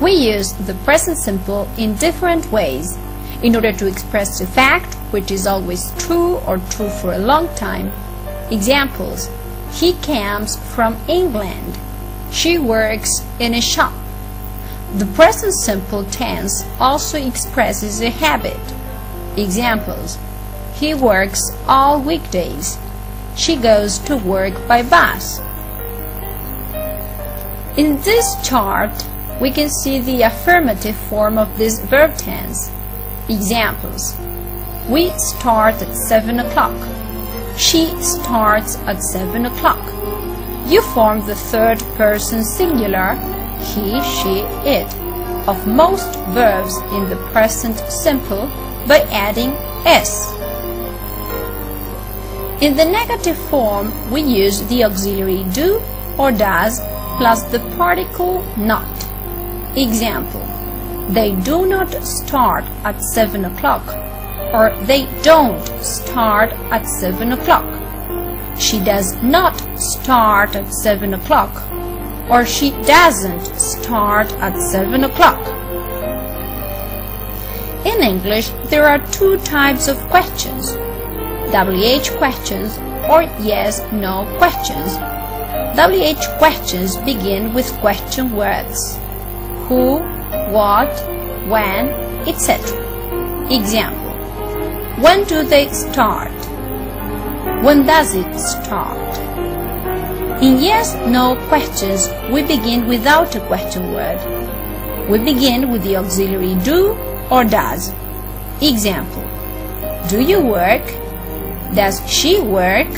We use the present simple in different ways in order to express the fact which is always true or true for a long time. Examples: he comes from England. She works in a shop. The present simple tense also expresses a habit. Examples: he works all weekdays. She goes to work by bus. In this chart, we can see the affirmative form of this verb tense. Examples: we start at 7 o'clock. She starts at 7 o'clock. You form the third person singular, he, she, it, of most verbs in the present simple by adding s. In the negative form, we use the auxiliary do or does plus the particle not. Example: they do not start at 7 o'clock, or they don't start at 7 o'clock. She does not start at 7 o'clock, or she doesn't start at 7 o'clock. In English, there are two types of questions: WH questions or yes/no questions. WH questions begin with question words: who, what, when, etc. Example: when do they start? When does it start? In yes/no questions, we begin without a question word. We begin with the auxiliary do or does. Example: do you work? Does she work?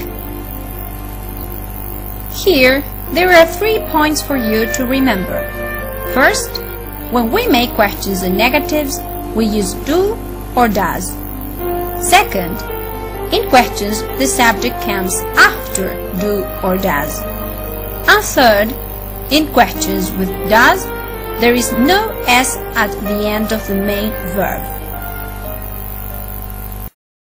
Here, there are 3 points for you to remember. First, when we make questions in negatives, we use do or does. Second, in questions, the subject comes after do or does. And third, in questions with does, there is no s at the end of the main verb.